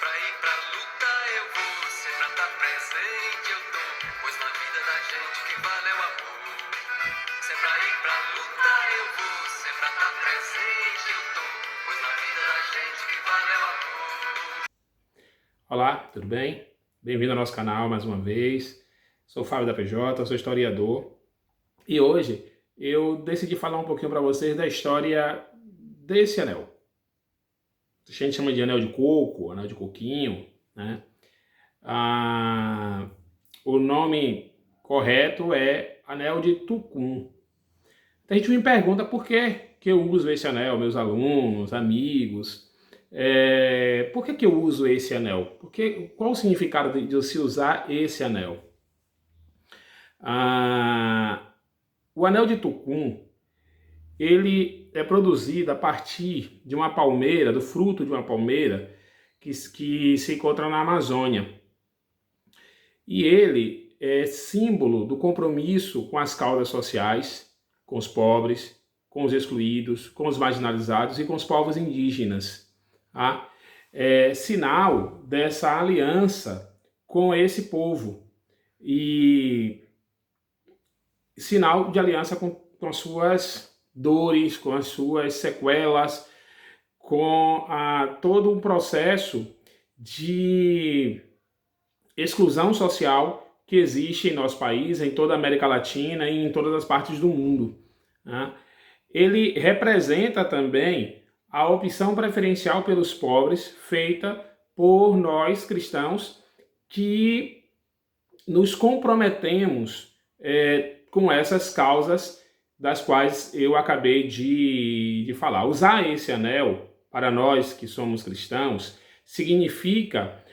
pra ir pra luta eu vou, se é pra tá presente eu tô, pois na vida da gente que vale é o amor. Se é pra ir pra luta eu vou, se é pra tá presente eu tô, pois na vida da gente que vale é o amor. Olá, tudo bem? Bem-vindo ao nosso canal mais uma vez. Sou o Fábio da PJ, sou historiador e hoje eu decidi falar um pouquinho para vocês da história desse anel. A gente chama de anel de coco, anel de coquinho, né? Ah, o nome correto é anel de Tucum. Então a gente me pergunta por que eu uso esse anel, meus alunos, amigos. Por que eu uso esse anel? Qual o significado de se usar esse anel? Ah, o anel de Tucum, ele é produzido a partir de uma palmeira, do fruto de uma palmeira que se encontra na Amazônia. E ele é símbolo do compromisso com as causas sociais, com os pobres, com os excluídos, com os marginalizados e com os povos indígenas. Tá? É sinal dessa aliança com esse povo e sinal de aliança com as suas dores, com as suas sequelas, com todo um processo de exclusão social que existe em nosso país, em toda a América Latina e em todas as partes do mundo. Né? Ele representa também a opção preferencial pelos pobres feita por nós cristãos que nos comprometemos com essas causas das quais eu acabei de falar. Usar esse anel para nós que somos cristãos significa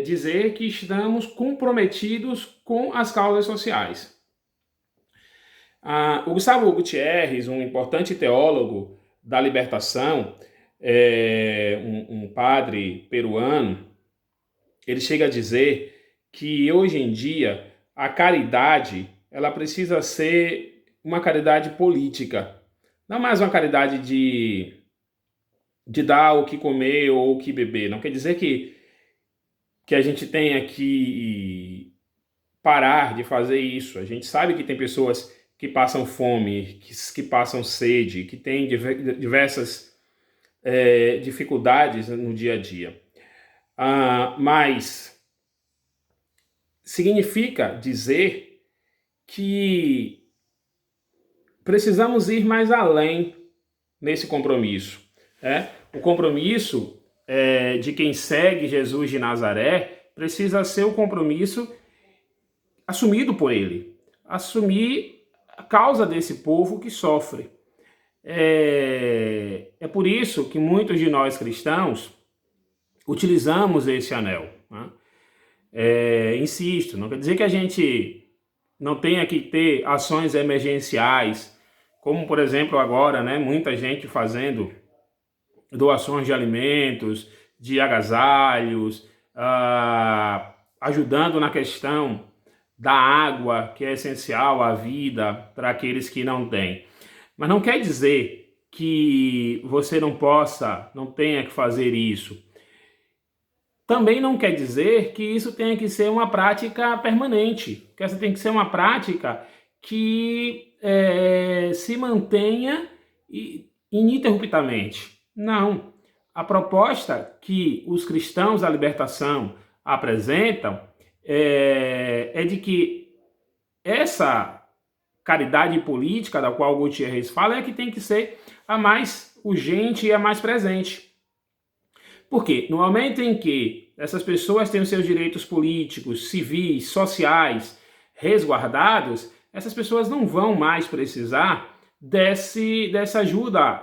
dizer que estamos comprometidos com as causas sociais. O Gustavo Gutierrez, um importante teólogo da libertação, um padre peruano, ele chega a dizer que hoje em dia a caridade ela precisa ser uma caridade política, não mais uma caridade de dar o que comer ou o que beber. Não quer dizer que a gente tenha que parar de fazer isso. A gente sabe que tem pessoas que passam fome, que passam sede, que têm diversas dificuldades no dia a dia. Mas significa dizer que precisamos ir mais além nesse compromisso. O compromisso de quem segue Jesus de Nazaré precisa ser o compromisso assumido por ele, assumir a causa desse povo que sofre. É por isso que muitos de nós cristãos utilizamos esse anel. Né? Insisto, não quer dizer que a gente não tenha que ter ações emergenciais, como por exemplo agora, né, muita gente fazendo doações de alimentos, de agasalhos, ajudando na questão da água, que é essencial à vida para aqueles que não têm. Mas não quer dizer que você não tenha que fazer isso. Também não quer dizer que isso tenha que ser uma prática permanente, que essa tem que ser uma prática que se mantenha ininterruptamente. Não. A proposta que os cristãos da libertação apresentam é de que essa caridade política da qual Gutierrez fala é que tem que ser a mais urgente e a mais presente. Porque no momento em que essas pessoas têm os seus direitos políticos, civis, sociais resguardados, essas pessoas não vão mais precisar dessa ajuda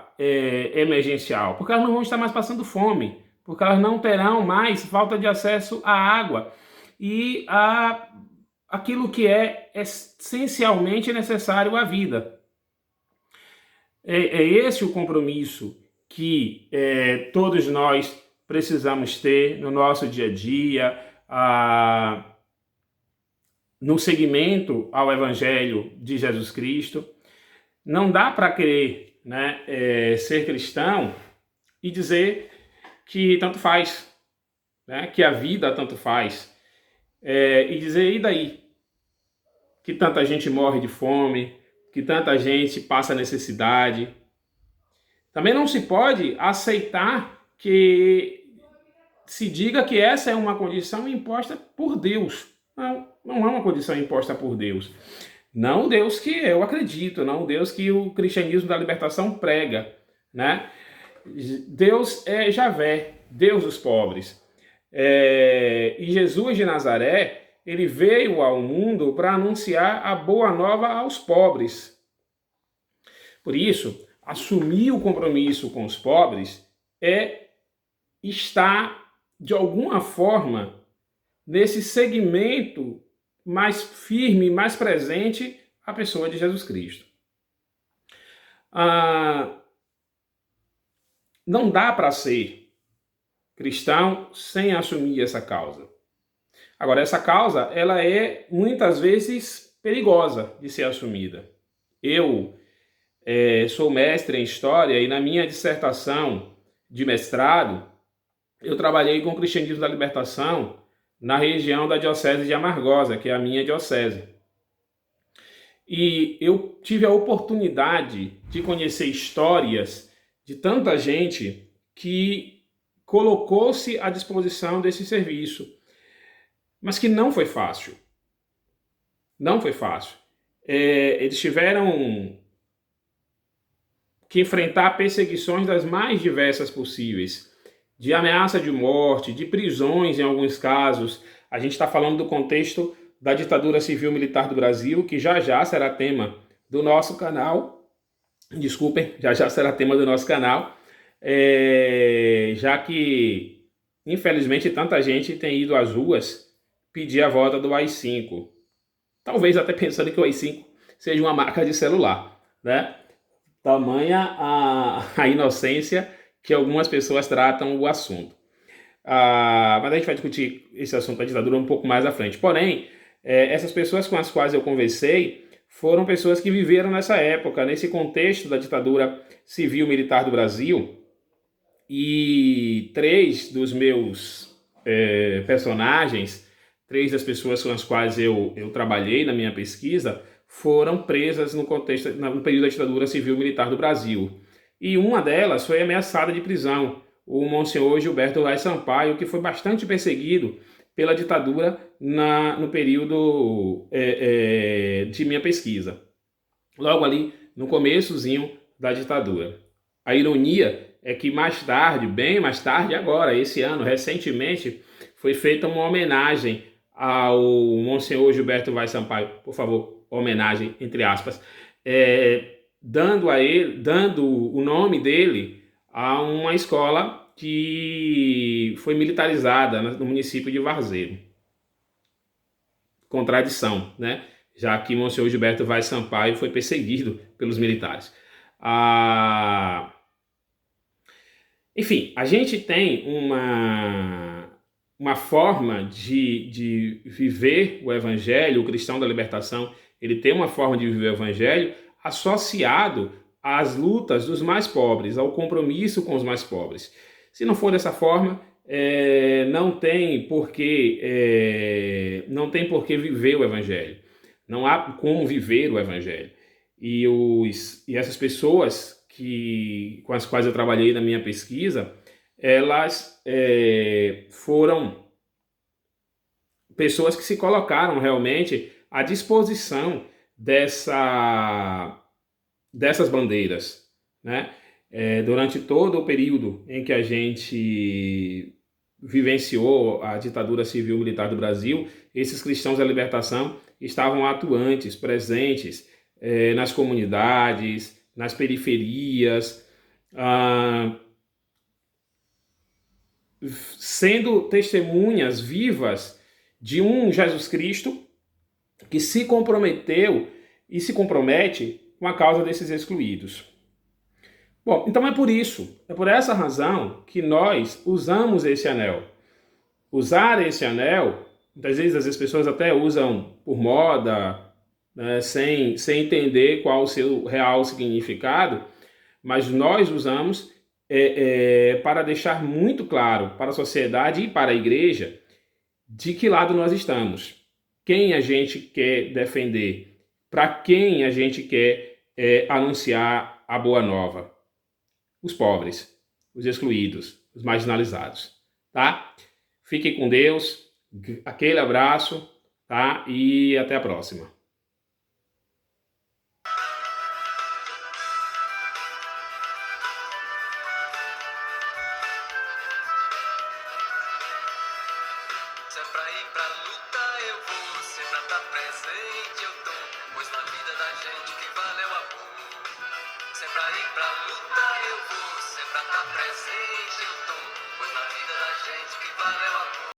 emergencial, porque elas não vão estar mais passando fome, porque elas não terão mais falta de acesso à água e a aquilo que é essencialmente necessário à vida. É esse o compromisso que todos nós precisamos ter no nosso dia a dia, no seguimento ao Evangelho de Jesus Cristo. Não dá para querer, ser cristão e dizer que tanto faz. né, que a vida tanto faz, e dizer, e daí? Que tanta gente morre de fome, que tanta gente passa necessidade. Também não se pode aceitar que se diga que essa é uma condição imposta por Deus. Não, não é uma condição imposta por Deus. Não o Deus que eu acredito, não o Deus que o cristianismo da libertação prega, né? Deus é Javé, Deus dos pobres. E Jesus de Nazaré, ele veio ao mundo para anunciar a boa nova aos pobres. Por isso, assumir o compromisso com os pobres é estar, de alguma forma, nesse segmento mais firme, mais presente, a pessoa de Jesus Cristo. Não dá para ser cristão sem assumir essa causa. Agora, essa causa, ela é muitas vezes perigosa de ser assumida. Eu sou mestre em História e na minha dissertação de mestrado, eu trabalhei com o cristianismo da libertação na região da Diocese de Amargosa, que é a minha diocese. E eu tive a oportunidade de conhecer histórias de tanta gente que colocou-se à disposição desse serviço, mas que não foi fácil. Não foi fácil. Eles tiveram que enfrentar perseguições das mais diversas possíveis, de ameaça de morte, de prisões em alguns casos. A gente está falando do contexto da ditadura civil-militar do Brasil, que já já será tema do nosso canal. Desculpem, já já será tema do nosso canal, já que, infelizmente, tanta gente tem ido às ruas pedir a volta do AI-5. Talvez até pensando que o AI-5 seja uma marca de celular, né? Tamanha a inocência que algumas pessoas tratam o assunto. Mas a gente vai discutir esse assunto da ditadura um pouco mais à frente. Porém, essas pessoas com as quais eu conversei foram pessoas que viveram nessa época, nesse contexto da ditadura civil-militar do Brasil. E 3 dos meus personagens, 3 das pessoas com as quais eu trabalhei na minha pesquisa, foram presas no período da ditadura civil-militar do Brasil. E uma delas foi ameaçada de prisão, o Monsenhor Gilberto Vaz Sampaio, que foi bastante perseguido pela ditadura no período de minha pesquisa, logo ali no começozinho da ditadura. A ironia é que mais tarde, bem mais tarde agora, esse ano, recentemente, foi feita uma homenagem ao Monsenhor Gilberto Vaz Sampaio, por favor, homenagem entre aspas, dando o nome dele a uma escola que foi militarizada no município de Varzedo. Contradição, né? Já que Monsenhor Gilberto Vaz Sampaio foi perseguido pelos militares. Enfim, a gente tem uma forma de viver o Evangelho, o cristão da libertação, ele tem uma forma de viver o Evangelho associado às lutas dos mais pobres, ao compromisso com os mais pobres. Se não for dessa forma, não tem por que viver o Evangelho. Não há como viver o Evangelho. E essas pessoas com as quais eu trabalhei na minha pesquisa, elas foram pessoas que se colocaram realmente à disposição dessas bandeiras, né? Durante todo o período em que a gente vivenciou a ditadura civil-militar do Brasil, esses cristãos da libertação estavam atuantes, presentes nas comunidades, nas periferias, sendo testemunhas vivas de um Jesus Cristo que se comprometeu e se compromete com a causa desses excluídos. Bom, então é por essa razão que nós usamos esse anel. Usar esse anel, muitas vezes as pessoas até usam por moda, né, sem entender qual o seu real significado, mas nós usamos para deixar muito claro para a sociedade e para a igreja de que lado nós estamos, quem a gente quer defender, para quem a gente quer anunciar a boa nova. Os pobres, os excluídos, os marginalizados, tá? Fiquem com Deus, aquele abraço, tá? E até a próxima. Se é pra ir pra luta eu vou, se é pra estar presente eu tô, pois na vida da gente o que vale é o amor. Se é pra ir pra luta eu vou, se é pra estar presente eu tô, pois na vida da gente o que vale é o amor.